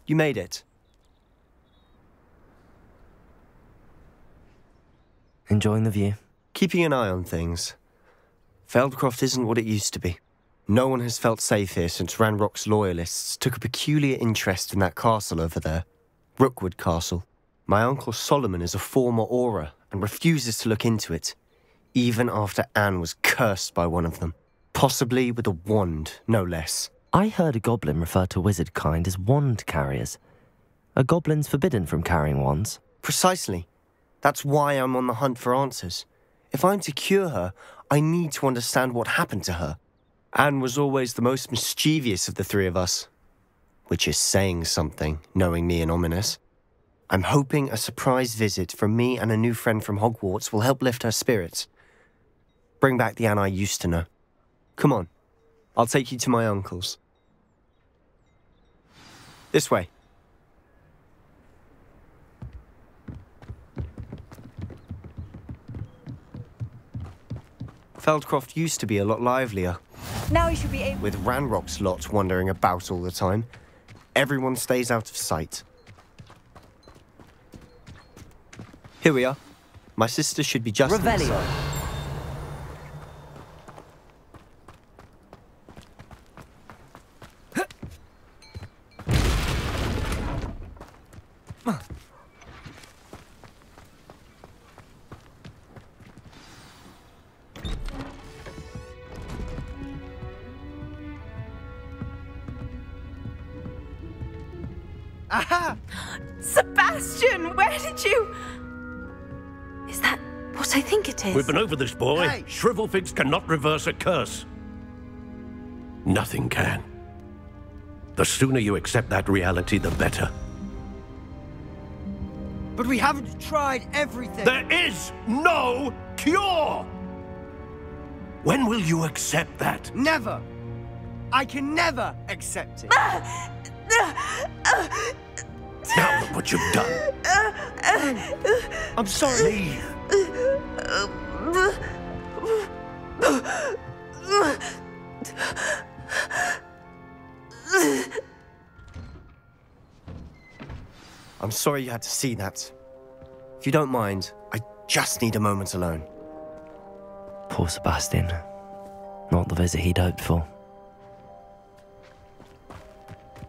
You made it. Enjoying the view? Keeping an eye on things. Feldcroft isn't what it used to be. No one has felt safe here since Ranrock's loyalists took a peculiar interest in that castle over there. Rookwood Castle. My uncle Solomon is a former Auror and refuses to look into it, even after Anne was cursed by one of them. Possibly with a wand, no less. I heard a goblin refer to wizard kind as wand carriers. Are goblins forbidden from carrying wands? Precisely. That's why I'm on the hunt for answers. If I'm to cure her, I need to understand what happened to her. Anne was always the most mischievous of the three of us. Which is saying something, knowing me and Ominous. I'm hoping a surprise visit from me and a new friend from Hogwarts will help lift her spirits. Bring back the Anne I used to know. Come on, I'll take you to my uncle's. This way. Feldcroft used to be a lot livelier. Now you should be able... With Ranrock's lot wandering about all the time, everyone stays out of sight. Here we are. My sister should be just Revelio. Aha! Sebastian, where did you... Is that what I think it is? We've been over this, boy. Hey! Shrivelfigs cannot reverse a curse. Nothing can. The sooner you accept that reality, the better. But we haven't tried everything. There is no cure! When will you accept that? Never. I can never accept it. Now look what you've done. I'm sorry. Leave. I'm sorry you had to see that. If you don't mind, I just need a moment alone. Poor Sebastian. Not the visit he'd hoped for.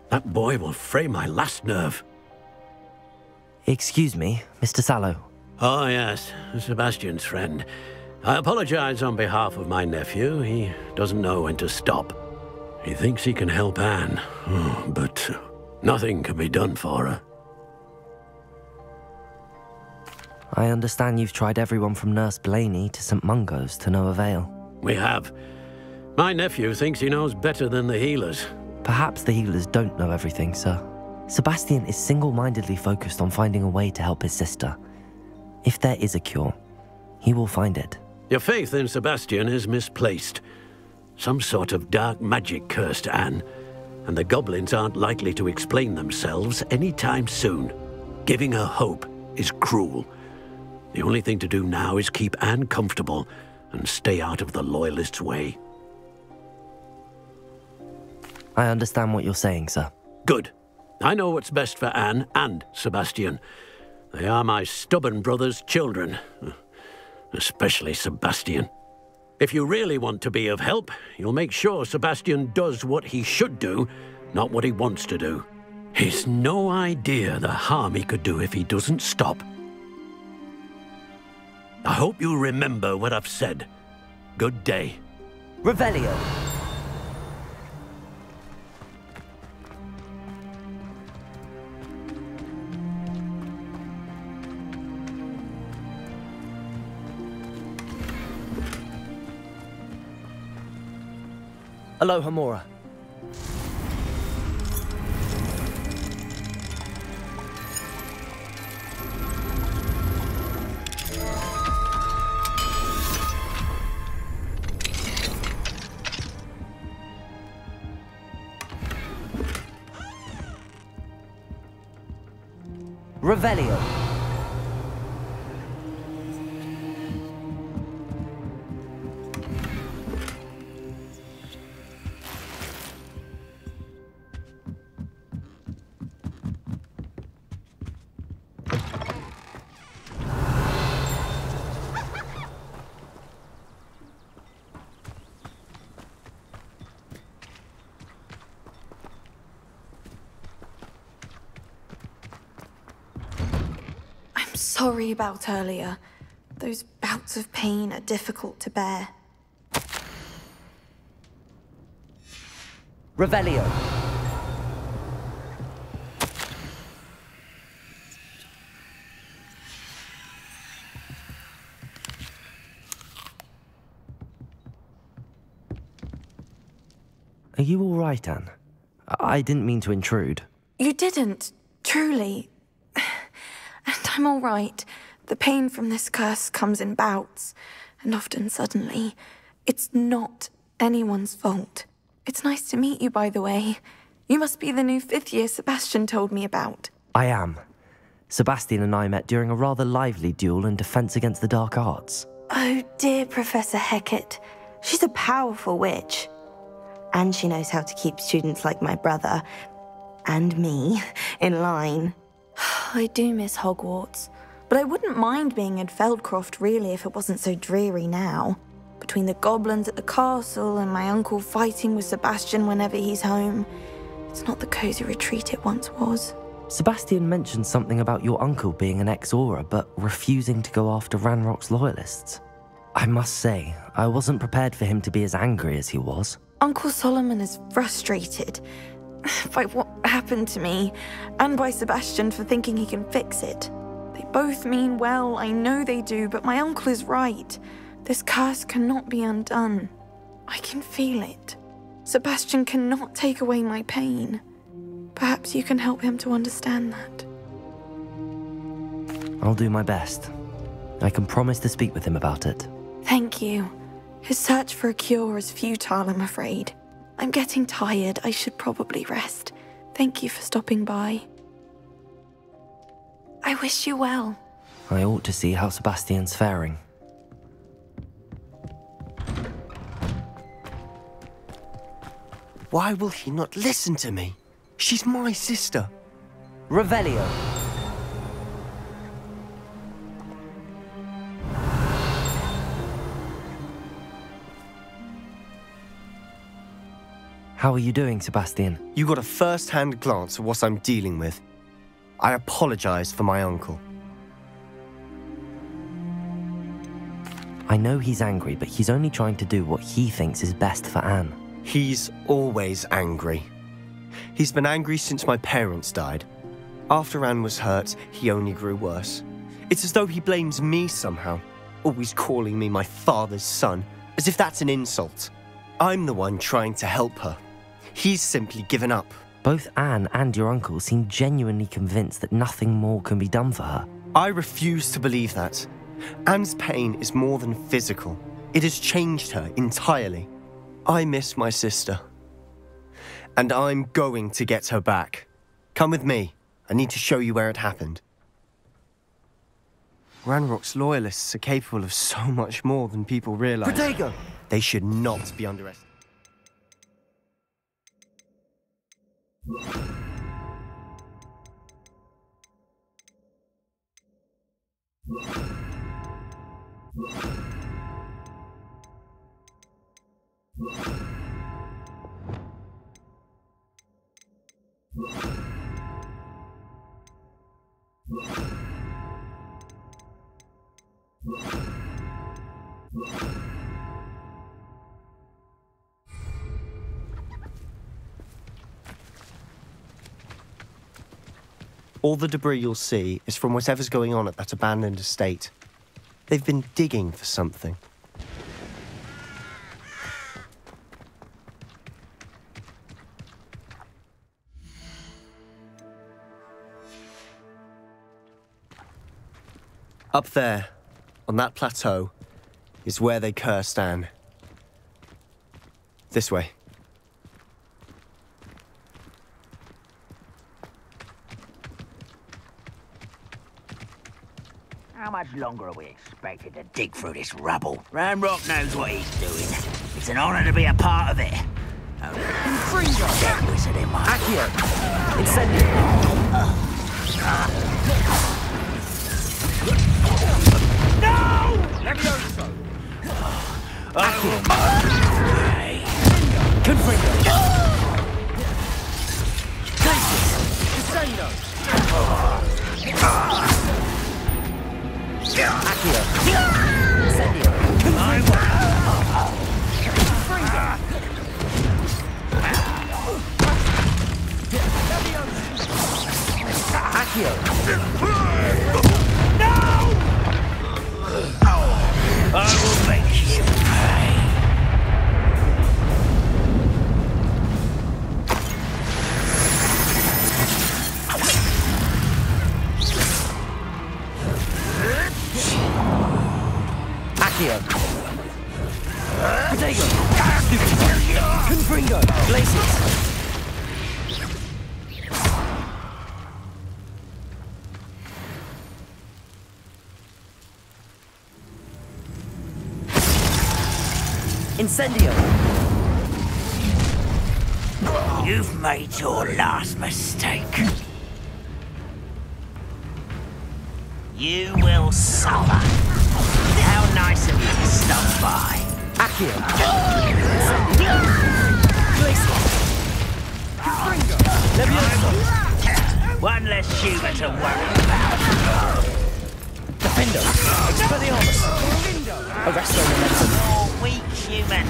That boy will fray my last nerve. Excuse me, Mr. Sallow. Oh, yes, Sebastian's friend. I apologize on behalf of my nephew. He doesn't know when to stop. He thinks he can help Anne, but nothing can be done for her. I understand you've tried everyone from Nurse Blaney to St. Mungo's to no avail. We have. My nephew thinks he knows better than the healers. Perhaps the healers don't know everything, sir. Sebastian is single-mindedly focused on finding a way to help his sister. If there is a cure, he will find it. Your faith in Sebastian is misplaced. Some sort of dark magic cursed Anne, and the goblins aren't likely to explain themselves anytime soon. Giving her hope is cruel. The only thing to do now is keep Anne comfortable and stay out of the Loyalists' way. I understand what you're saying, sir. Good. I know what's best for Anne and Sebastian. They are my stubborn brother's children. Especially Sebastian. If you really want to be of help, you'll make sure Sebastian does what he should do, not what he wants to do. He's no idea the harm he could do if he doesn't stop. I hope you remember what I've said. Good day. Revelio. Aloha Mora. Revelio. sorry about earlier. Those bouts of pain are difficult to bear. Revelio. Are you all right, Anne? I didn't mean to intrude. You didn't, truly. And I'm all right. The pain from this curse comes in bouts, and often suddenly. It's not anyone's fault. It's nice to meet you, by the way. You must be the new 5th year Sebastian told me about. I am. Sebastian and I met during a rather lively duel in Defense Against the Dark Arts. Oh dear, Professor Hecat. She's a powerful witch. And she knows how to keep students like my brother, and me, in line. I do miss Hogwarts, but I wouldn't mind being in Feldcroft, really, if it wasn't so dreary now. Between the goblins at the castle and my uncle fighting with Sebastian whenever he's home, it's not the cozy retreat it once was. Sebastian mentioned something about your uncle being an ex-Auror, but refusing to go after Ranrock's loyalists. I must say, I wasn't prepared for him to be as angry as he was. Uncle Solomon is frustrated by what happened to me, and by Sebastian for thinking he can fix it. They both mean well, I know they do, but my uncle is right. This curse cannot be undone. I can feel it. Sebastian cannot take away my pain. Perhaps you can help him to understand that. I'll do my best. I can promise to speak with him about it. Thank you. His search for a cure is futile, I'm afraid. I'm getting tired. I should probably rest. Thank you for stopping by. I wish you well. I ought to see how Sebastian's faring. Why will he not listen to me? She's my sister. Revelio. How are you doing, Sebastian? You got a first-hand glance at what I'm dealing with. I apologize for my uncle. I know he's angry, but he's only trying to do what he thinks is best for Anne. He's always angry. He's been angry since my parents died. After Anne was hurt, he only grew worse. It's as though he blames me somehow, always calling me my father's son, as if that's an insult. I'm the one trying to help her. He's simply given up. Both Anne and your uncle seem genuinely convinced that nothing more can be done for her. I refuse to believe that. Anne's pain is more than physical. It has changed her entirely. I miss my sister. And I'm going to get her back. Come with me. I need to show you where it happened. Ranrock's loyalists are capable of so much more than people realize. Protego! They should not be underestimated. All the debris you'll see is from whatever's going on at that abandoned estate. They've been digging for something. Up there, on that plateau, is where they cursed Anne. This way. How much longer are we expected to dig through this rubble? Ranrock knows what he's doing. It's an honor to be a part of it. Dead wizard in my... Accio! Incendio! No! Levioso! Accio! Confringo! Casey! Casino! Accio. Incendio. Accio. I will make you pay. Accio. Protego. Confringo. Glacius. Incendio! You've made your last mistake. You will suffer. How nice of you to stop by. Accio! Glacius! Levioso! One less human to worry about. Defendo! Expelliarmus! Arresto momentum! You're weak, human.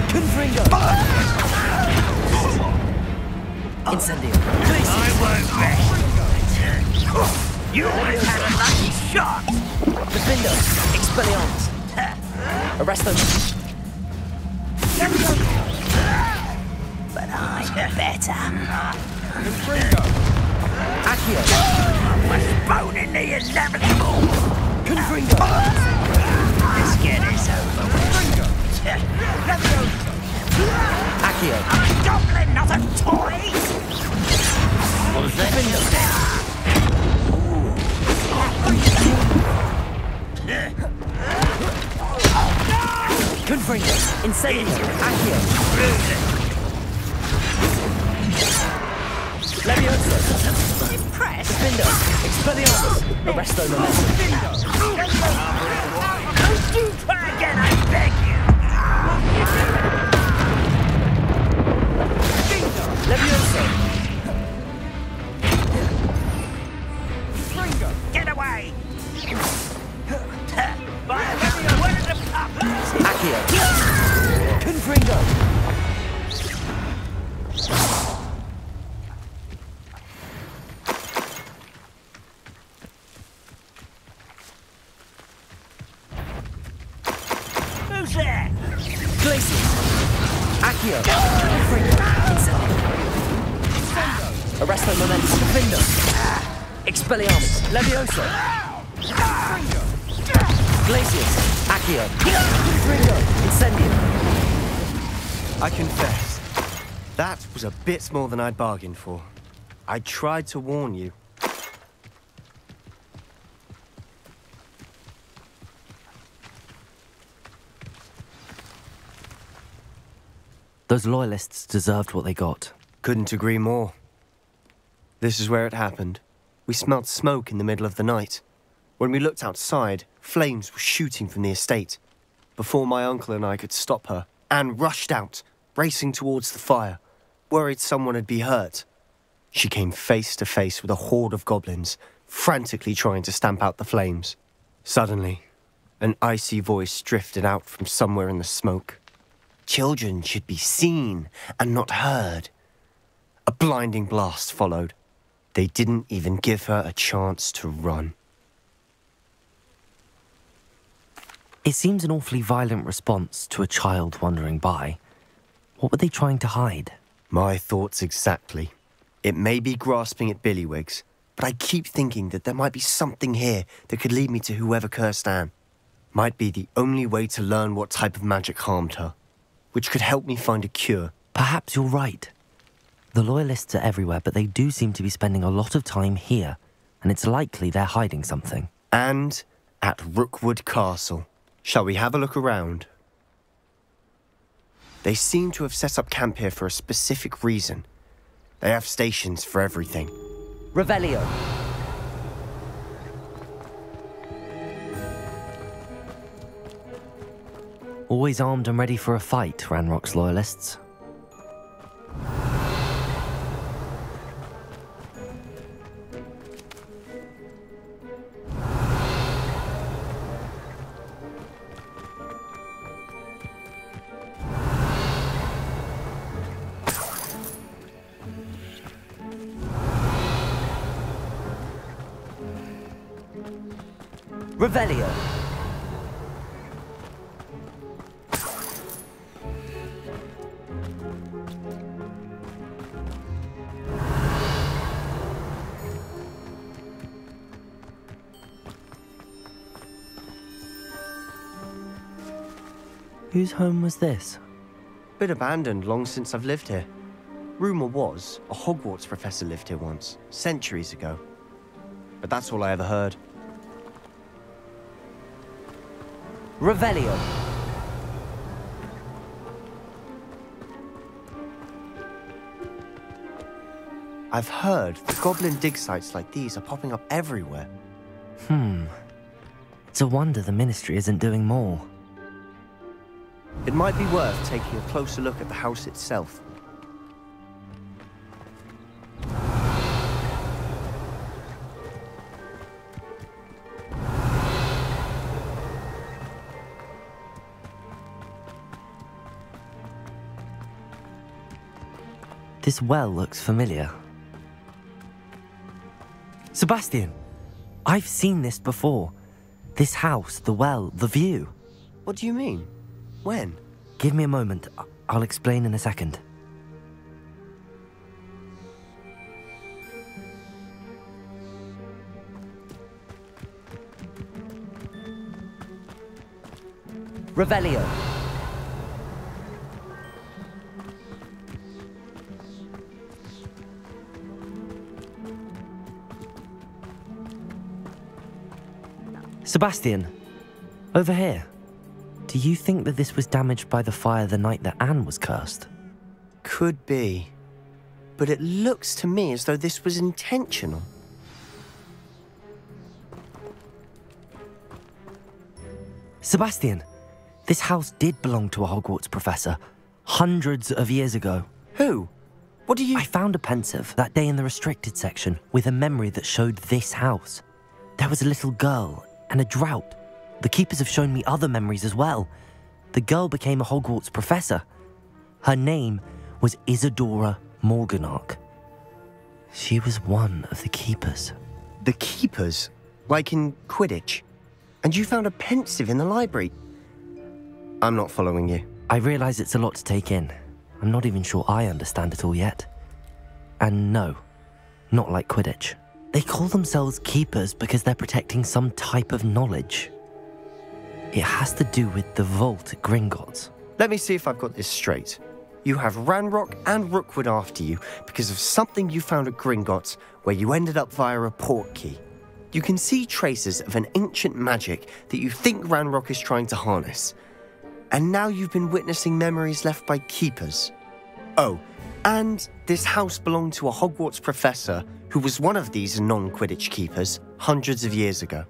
Confringo! Incendio! I won't rest. You always had a lucky shot. Defendo! Expelliarmus! Arresto! But I'm better. Accio! Postponing the inevitable. Confringo! Let's get this over with. Accio! A goblin, not a toy. Defendo! Confringo! Incendio! Accio! Levioso! Impressed? Defendo! Expelliarmus! Arresto momentum! Don't you try again, I beg you. Levioso! Get away. Where are the puppets? Accio! Confringo! Who's there? Glacius! Accio! Confringo! Incendio! Arresto momentum! Defendo! Expelliarmus! Levioso! Glacius! Accio! Confringo! Incendio! I confess, that was a bit more than I'd bargained for. I tried to warn you. Those loyalists deserved what they got. Couldn't agree more. This is where it happened. We smelled smoke in the middle of the night. When we looked outside, flames were shooting from the estate. Before my uncle and I could stop her, Anne rushed out, racing towards the fire, worried someone had been hurt. She came face to face with a horde of goblins, frantically trying to stamp out the flames. Suddenly, an icy voice drifted out from somewhere in the smoke. Children should be seen and not heard. A blinding blast followed. They didn't even give her a chance to run. It seems an awfully violent response to a child wandering by. What were they trying to hide? My thoughts exactly. It may be grasping at Billywigs, but I keep thinking that there might be something here that could lead me to whoever cursed Anne. Might be the only way to learn what type of magic harmed her, which could help me find a cure. Perhaps you're right. The loyalists are everywhere, but they do seem to be spending a lot of time here, and it's likely they're hiding something. And at Rookwood Castle. Shall we have a look around? They seem to have set up camp here for a specific reason. They have stations for everything. Revelio. Always armed and ready for a fight, Ranrock's loyalists. Revelio. Whose home was this? Been abandoned long since I've lived here. Rumour was, a Hogwarts professor lived here once, centuries ago. But that's all I ever heard. Revelio. I've heard the goblin dig sites like these are popping up everywhere. It's a wonder the Ministry isn't doing more. It might be worth taking a closer look at the house itself. This well looks familiar. Sebastian! I've seen this before. This house, the well, the view. What do you mean? When? Give me a moment. I'll explain in a second. Revelio. Sebastian, over here. Do you think that this was damaged by the fire the night that Anne was cursed? Could be. But it looks to me as though this was intentional. Sebastian, this house did belong to a Hogwarts professor, hundreds of years ago. Who? What do you— I found a pensive that day in the restricted section with a memory that showed this house. There was a little girl and a drought. The keepers have shown me other memories as well. The girl became a Hogwarts professor. Her name was Isadora Morganach. She was one of the keepers. The keepers? Like in Quidditch? And you found a pensive in the library? I'm not following you. I realize it's a lot to take in. I'm not even sure I understand it all yet. And no, not like Quidditch. They call themselves keepers because they're protecting some type of knowledge. It has to do with the vault at Gringotts. Let me see if I've got this straight. You have Ranrock and Rookwood after you because of something you found at Gringotts where you ended up via a port key. You can see traces of an ancient magic that you think Ranrock is trying to harness. And now you've been witnessing memories left by keepers. Oh, and this house belonged to a Hogwarts professor who was one of these non-Quidditch keepers hundreds of years ago.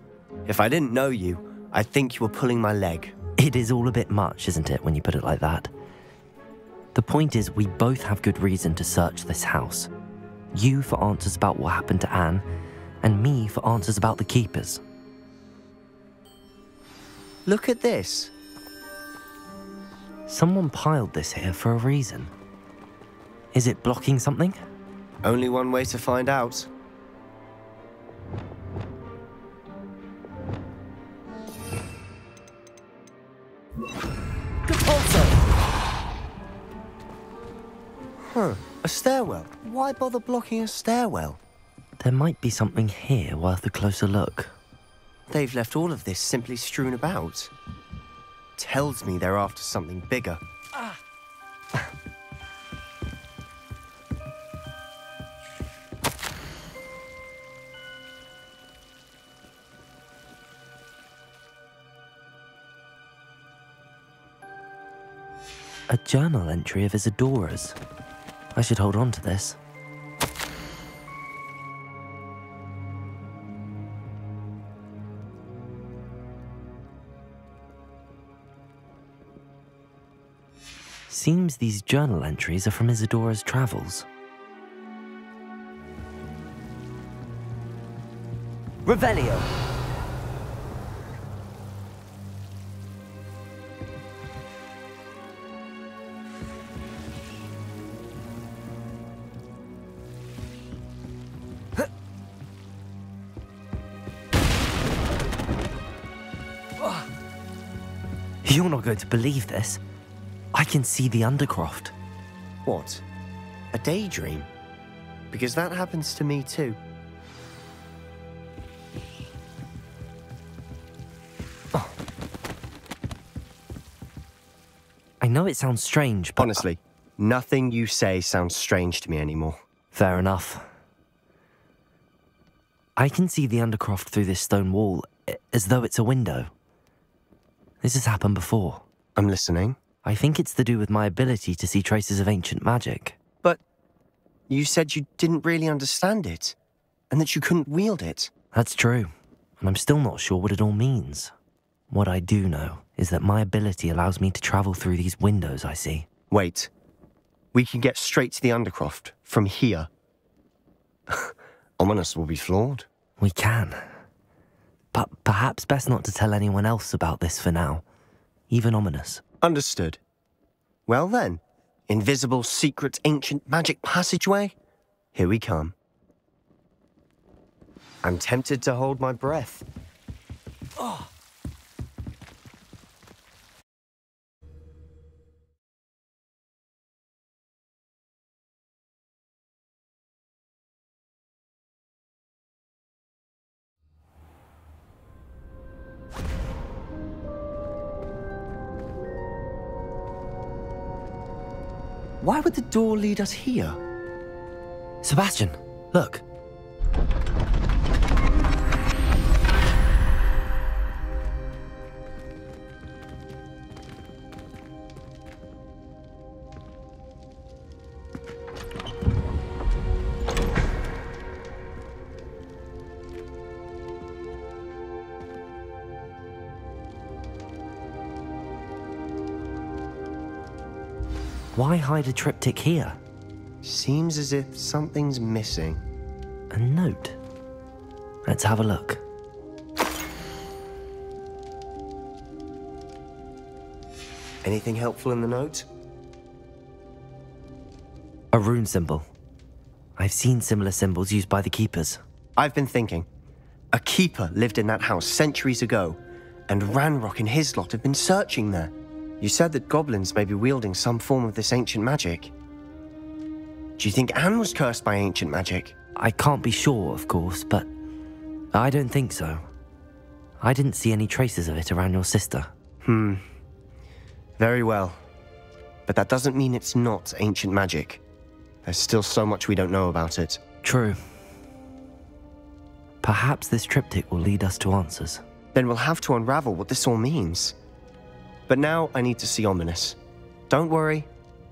If I didn't know you, I'd think you were pulling my leg. It is all a bit much, isn't it, when you put it like that? The point is, we both have good reason to search this house. You for answers about what happened to Anne, and me for answers about the keepers. Look at this. Someone piled this here for a reason. Is it blocking something? Only one way to find out. Huh, a stairwell. Why bother blocking a stairwell? There might be something here worth a closer look. They've left all of this simply strewn about. Tells me they're after something bigger. A journal entry of Isadora's. I should hold on to this. Seems these journal entries are from Isadora's travels. Revelio! You're not going to believe this. I can see the Undercroft. What? A daydream? Because that happens to me too. Oh. I know it sounds strange, but... Honestly, nothing you say sounds strange to me anymore. Fair enough. I can see the Undercroft through this stone wall, as though it's a window. This has happened before. I'm listening. I think it's to do with my ability to see traces of ancient magic. But you said you didn't really understand it, and that you couldn't wield it. That's true, and I'm still not sure what it all means. What I do know is that my ability allows me to travel through these windows I see. Wait. We can get straight to the Undercroft from here. Ominous will be flawed. We can. But perhaps best not to tell anyone else about this for now. Even Ominous. Understood. Well then, invisible, secret, ancient magic passageway? Here we come. I'm tempted to hold my breath. Oh. Why would the door lead us here? Sebastian, look. Why hide a triptych here? Seems as if something's missing. A note. Let's have a look. Anything helpful in the note? A rune symbol. I've seen similar symbols used by the keepers. I've been thinking. A keeper lived in that house centuries ago, and Ranrock and his lot have been searching there. You said that goblins may be wielding some form of this ancient magic. Do you think Anne was cursed by ancient magic? I can't be sure, of course, but I don't think so. I didn't see any traces of it around your sister. Very well. But that doesn't mean it's not ancient magic. There's still so much we don't know about it. True. Perhaps this triptych will lead us to answers. Then we'll have to unravel what this all means. But now I need to see Ominous. Don't worry,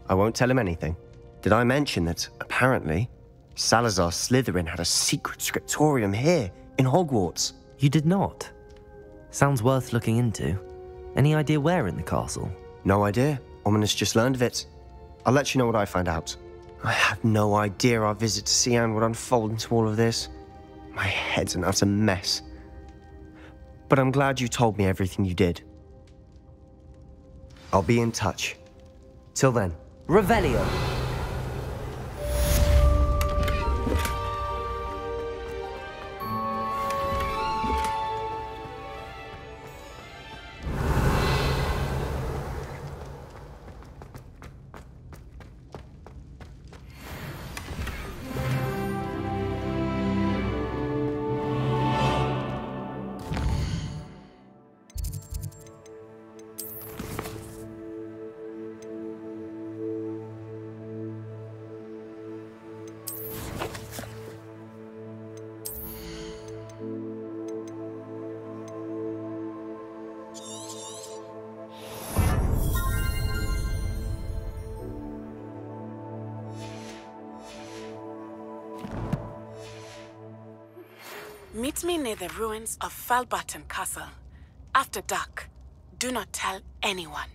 I won't tell him anything. Did I mention that, apparently, Salazar Slytherin had a secret scriptorium here, in Hogwarts? You did not? Sounds worth looking into. Any idea where in the castle? No idea. Ominous just learned of it. I'll let you know what I find out. I had no idea our visit to see Anne would unfold into all of this. My head's an utter mess. But I'm glad you told me everything you did. I'll be in touch. Till then. Revelio! Meet me near the ruins of Falbaton Castle. After dark. Do not tell anyone.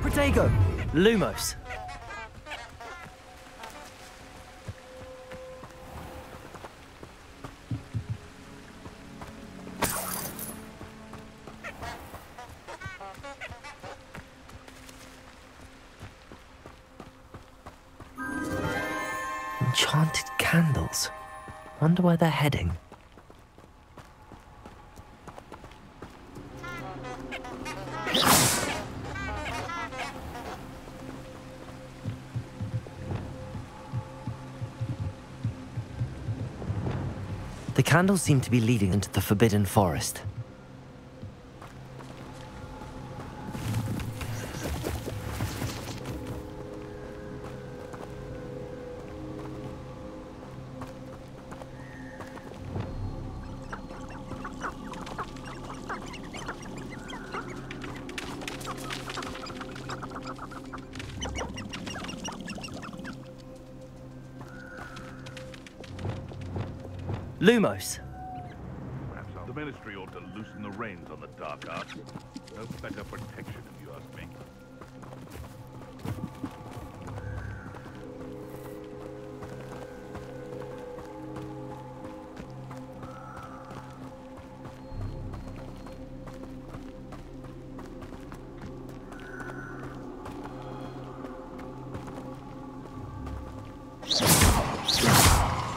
Protego! Lumos. Enchanted candles. Wonder where they're heading. The candles seem to be leading into the Forbidden Forest. Lumos. The Ministry ought to loosen the reins on the dark arts. No better protection, if you ask me.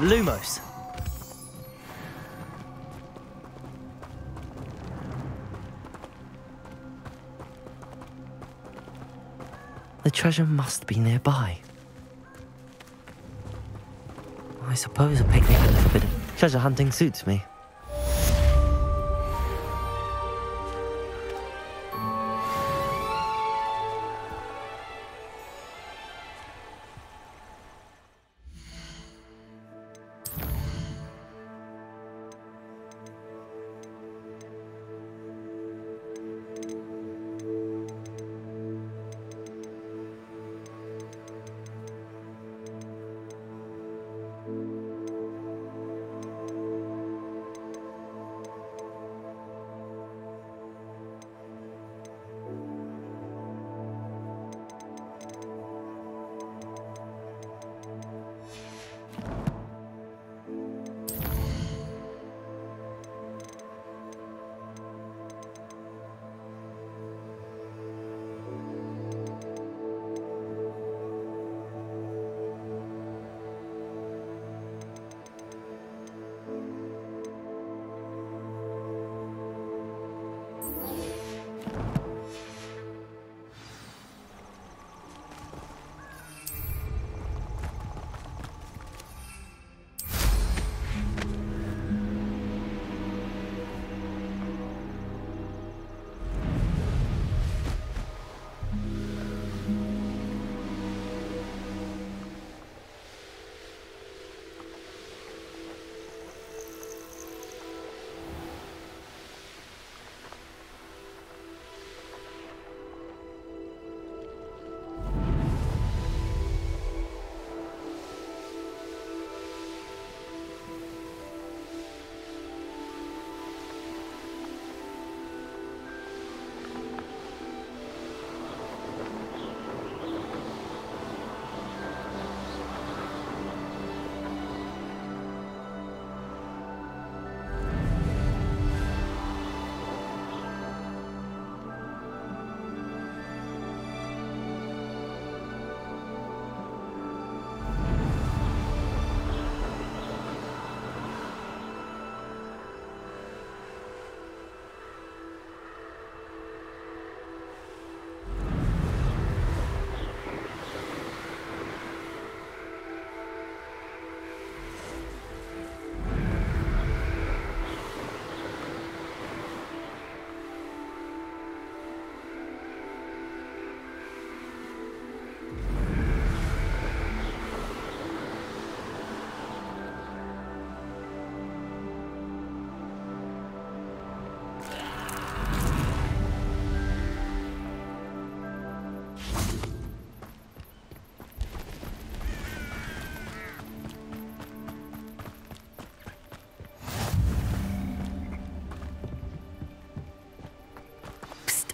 Lumos. The treasure must be nearby. I suppose a picnic in the Forbidden treasure hunting suits me.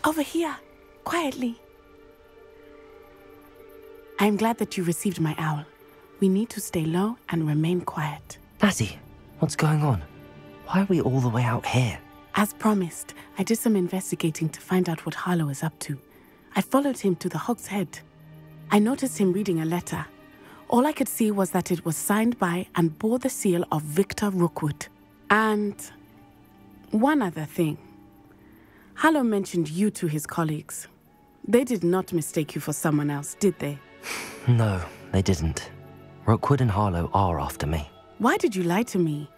Over here, quietly. I am glad that you received my owl. We need to stay low and remain quiet. Natty, what's going on? Why are we all the way out here? As promised, I did some investigating to find out what Harlow is up to. I followed him to the Hog's Head. I noticed him reading a letter. All I could see was that it was signed by and bore the seal of Victor Rookwood. And one other thing. Harlow mentioned you to his colleagues. They did not mistake you for someone else, did they? No, they didn't. Rookwood and Harlow are after me. Why did you lie to me?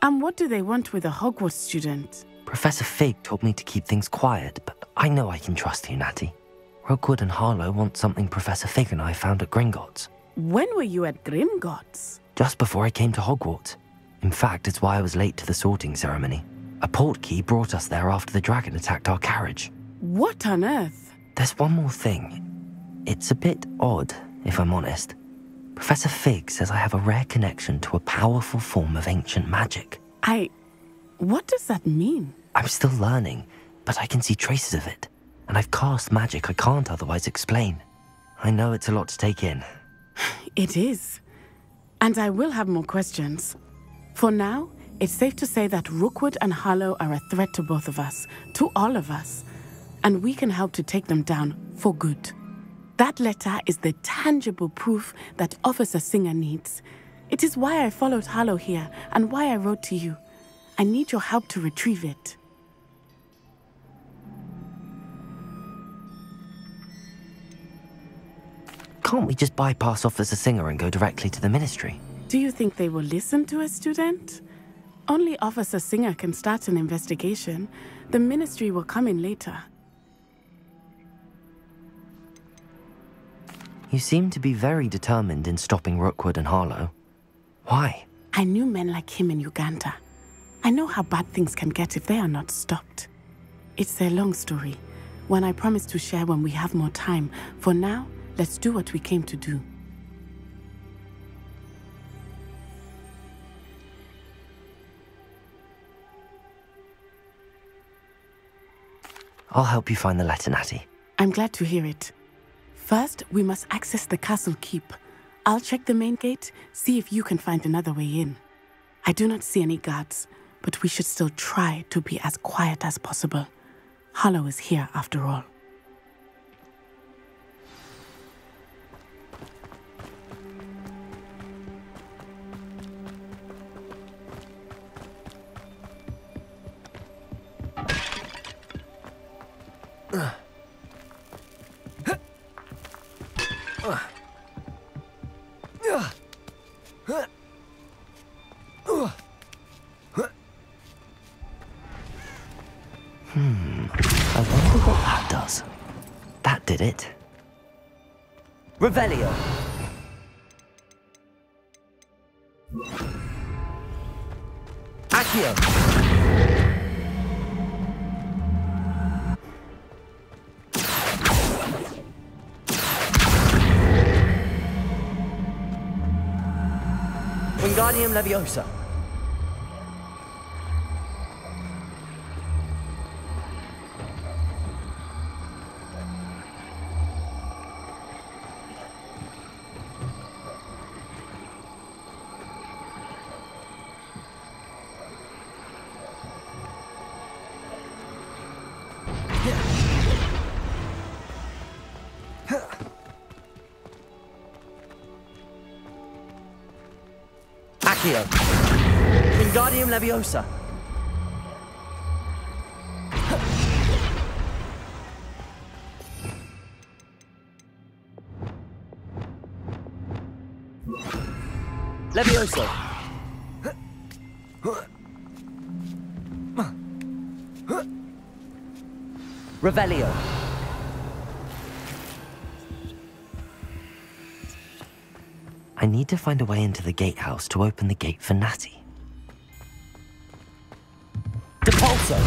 And what do they want with a Hogwarts student? Professor Fig told me to keep things quiet, but I know I can trust you, Natty. Rookwood and Harlow want something Professor Fig and I found at Gringotts. When were you at Gringotts? Just before I came to Hogwarts. In fact, it's why I was late to the sorting ceremony. A portkey brought us there after the dragon attacked our carriage. What on earth? There's one more thing. It's a bit odd, if I'm honest. Professor Fig says I have a rare connection to a powerful form of ancient magic. What does that mean? I'm still learning, but I can see traces of it. And I've cast magic I can't otherwise explain. I know it's a lot to take in. It is. And I will have more questions. For now, it's safe to say that Rookwood and Harlow are a threat to both of us, to all of us. And we can help to take them down for good. That letter is the tangible proof that Officer Singer needs. It is why I followed Harlow here and why I wrote to you. I need your help to retrieve it. Can't we just bypass Officer Singer and go directly to the Ministry? Do you think they will listen to a student? Only Officer Singer can start an investigation. The Ministry will come in later. You seem to be very determined in stopping Rookwood and Harlow. Why? I knew men like him in Uganda. I know how bad things can get if they are not stopped. It's a long story, one I promise to share when we have more time. For now, let's do what we came to do. I'll help you find the letter, Natty. I'm glad to hear it. First, we must access the castle keep. I'll check the main gate, see if you can find another way in. I do not see any guards, but we should still try to be as quiet as possible. Harlow is here after all. I wonder what that does. That did it. Revelio. Accio. Wingardium Leviosa. Accio. Wingardium Leviosa. Levioso. Revelio. I need to find a way into the gatehouse to open the gate for Natty. Depulso.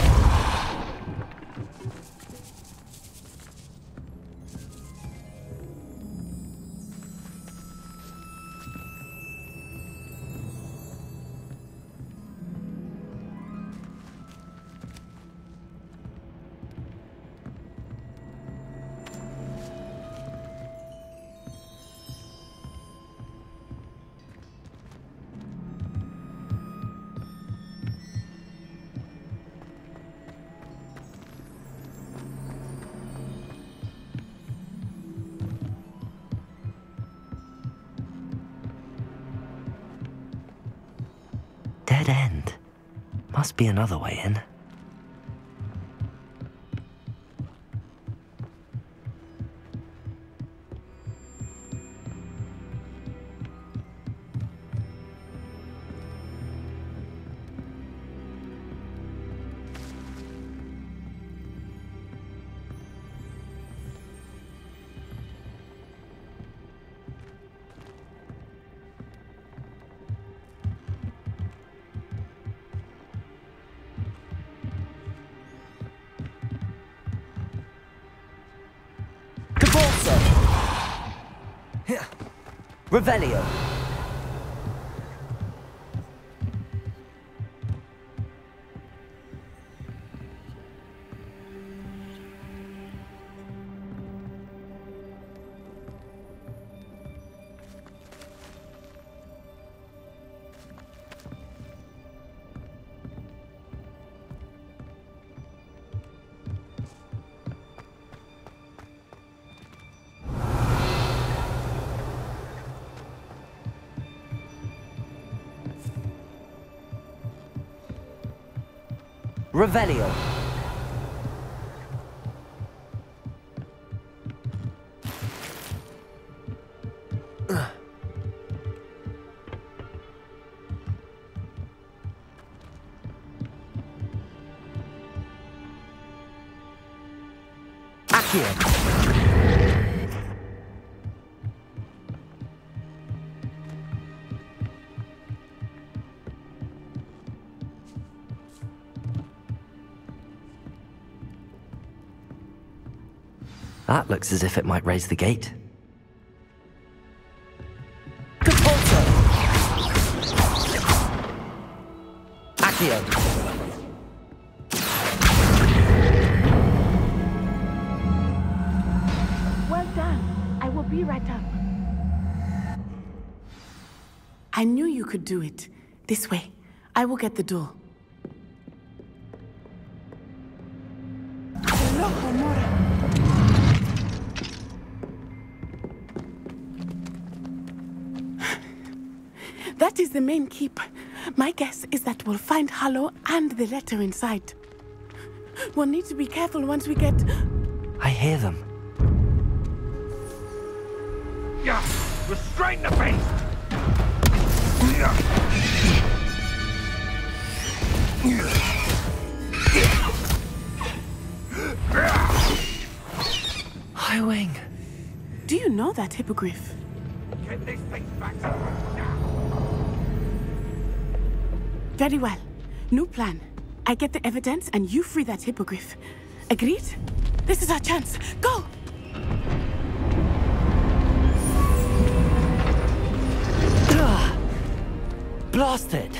Must be another way in. Revelio. Revelio. Accio. That looks as if it might raise the gate. Capulso! Accio! Well done. I will be right up. I knew you could do it. This way. I will get the door. That is the main keep. My guess is that we'll find Halo and the letter inside. We'll need to be careful once we get... I hear them. Yeah, restrain the beast! High Wing. Do you know that hippogriff? Get this thing back to us now! Very well. New plan. I get the evidence and you free that hippogriff. Agreed? This is our chance. Go! Blasted!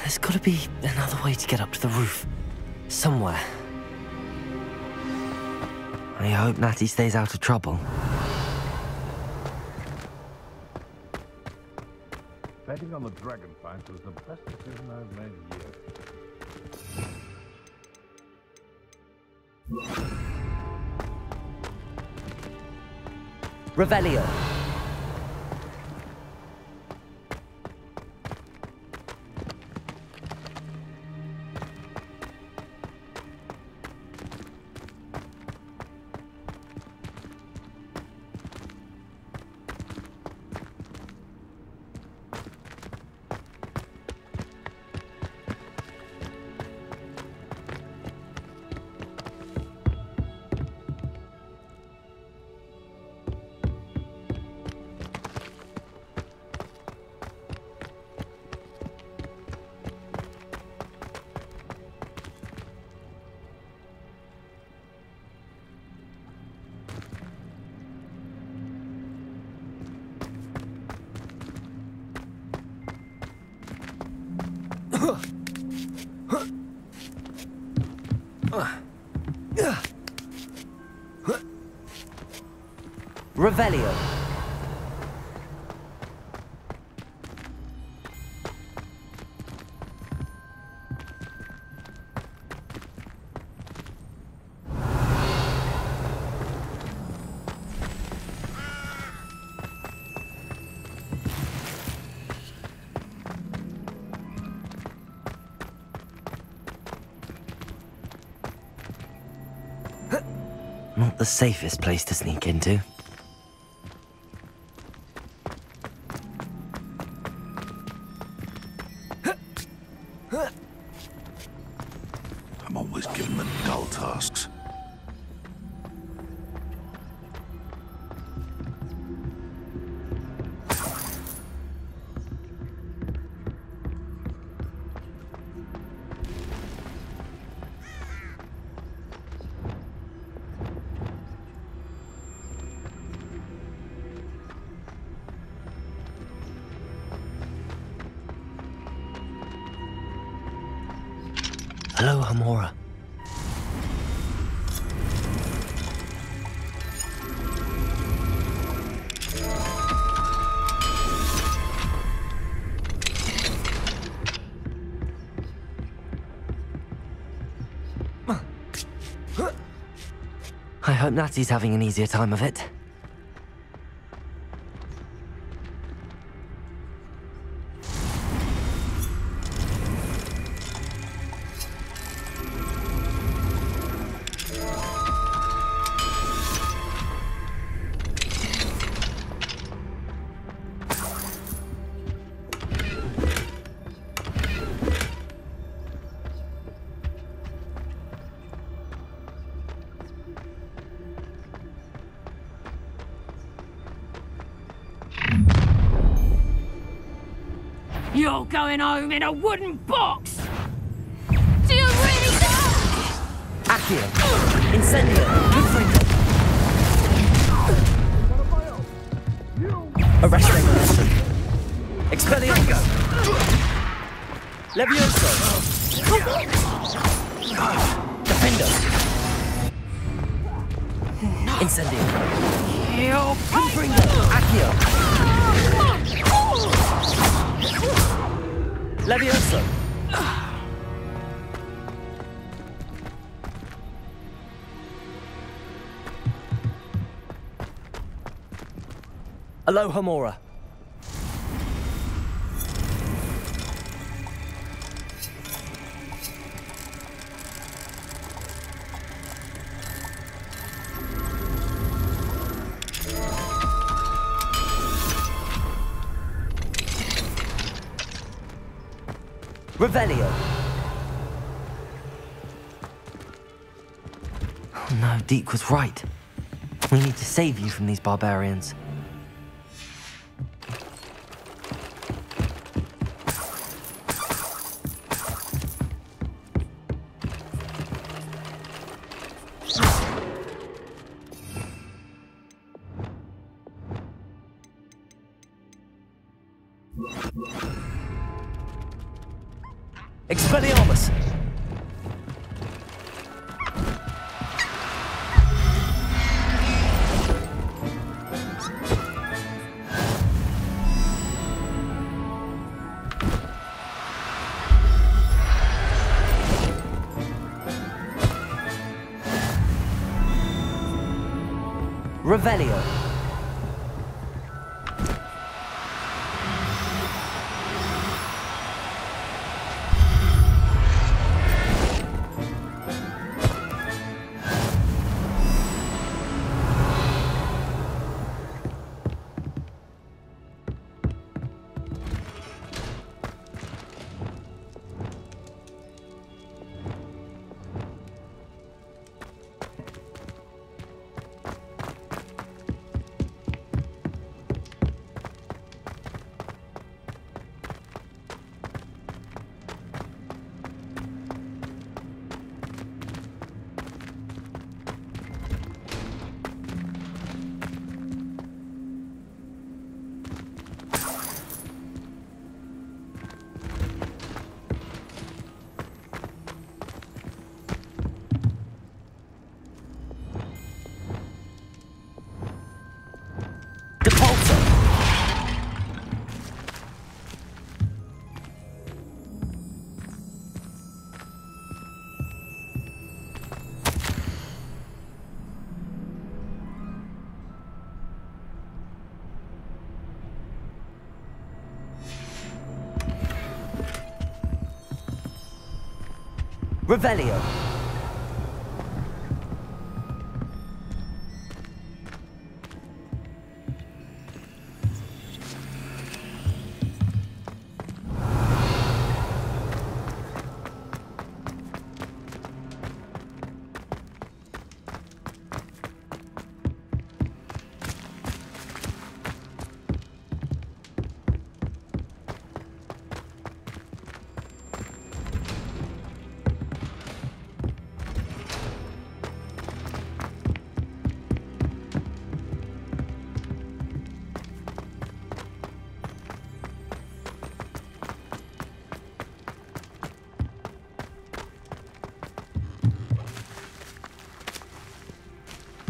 There's gotta be another way to get up to the roof. Somewhere. I hope Natty stays out of trouble. Betting on the dragon fight was the best decision I've made in years. Revelio. Revelio. Not the safest place to sneak into. I'm always giving them dull tasks. Hello, Hamora. I hope Natty's having an easier time of it. You're going home in a wooden box! Do you really know? Accio! Incendio! Confringo! Arresto momentum! Expelliarmus! Levioso! Defendo! Incendio! Confringo! Accio! Levioso! Aloha Mora. Revelio. Oh no, Deke was right. We need to save you from these barbarians. Expelliarmus! Revelio. Revelio.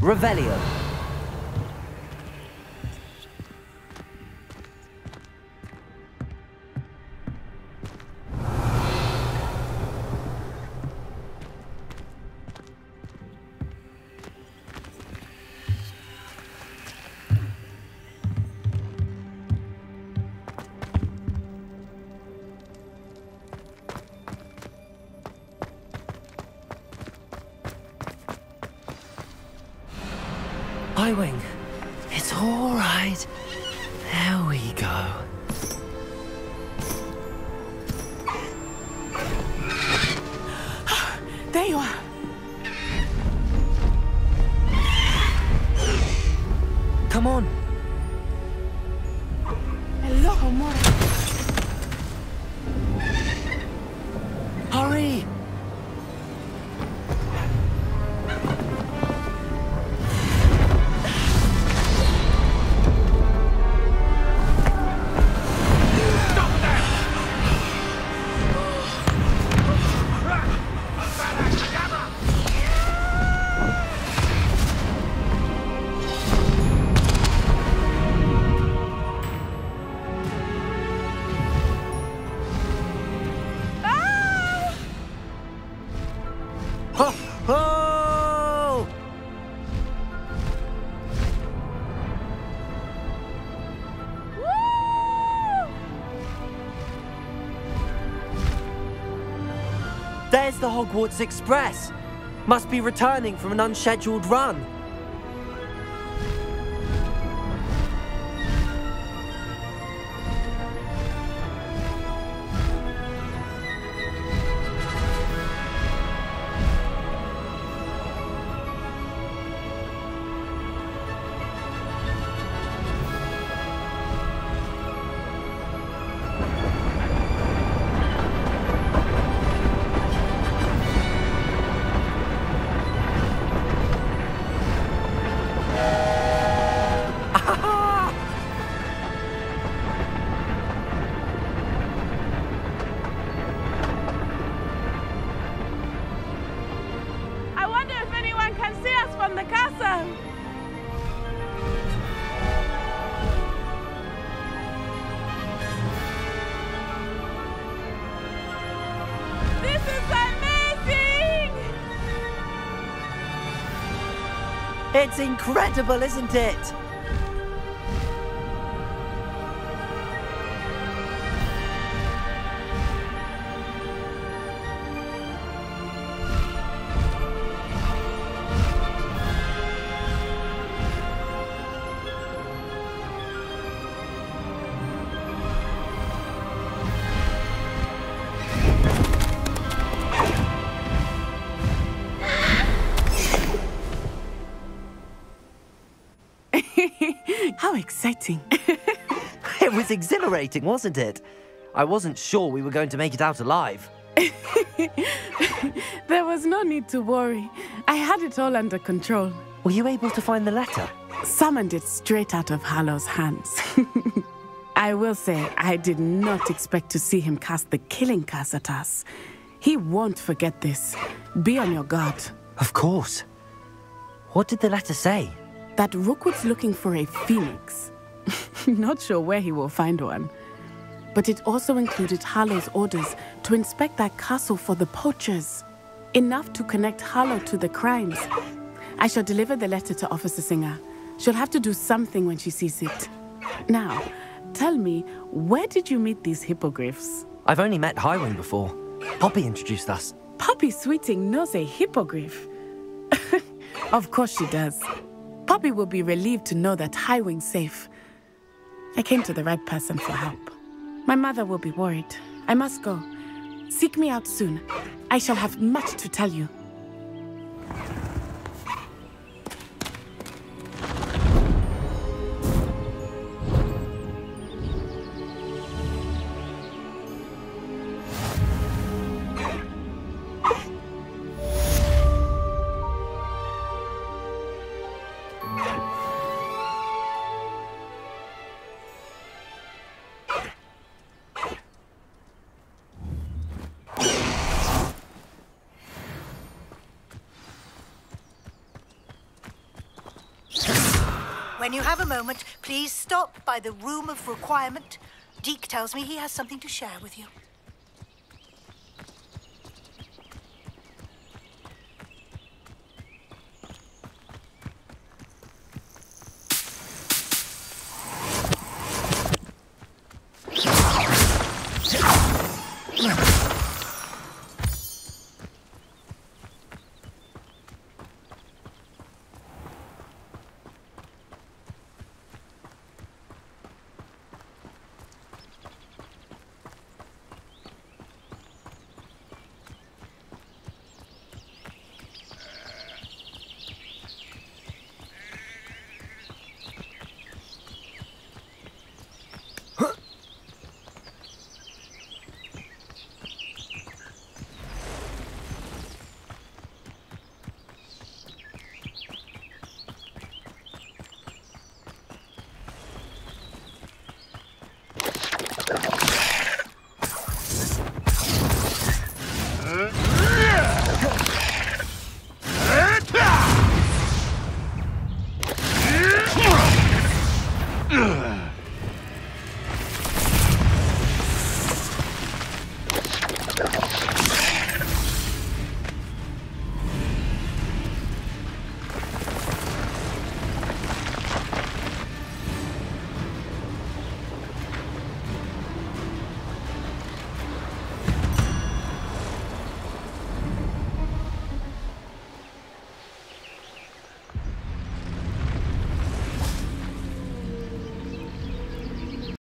Revelio. Highwing, it's all right. There we go. There you are. Come on. Hello, amore. Hurry! Oh! There's the Hogwarts Express. Must be returning from an unscheduled run. From the castle! This is amazing! It's incredible, isn't it? How exciting. It was exhilarating, wasn't it? I wasn't sure we were going to make it out alive. There was no need to worry. I had it all under control. Were you able to find the letter? Summoned it straight out of Hallow's hands. I will say, I did not expect to see him cast the killing curse at us. He won't forget this. Be on your guard. Of course. What did the letter say? That Rookwood's looking for a phoenix. Not sure where he will find one. But it also included Hallow's orders to inspect that castle for the poachers. Enough to connect Hallow to the crimes. I shall deliver the letter to Officer Singer. She'll have to do something when she sees it. Now, tell me, where did you meet these hippogriffs? I've only met Highwing before. Poppy introduced us. Poppy Sweeting knows a hippogriff. Of course she does. Poppy will be relieved to know that Highwing's safe. I came to the right person for help. My mother will be worried. I must go. Seek me out soon. I shall have much to tell you. When you have a moment, please stop by the Room of Requirement. Deke tells me he has something to share with you.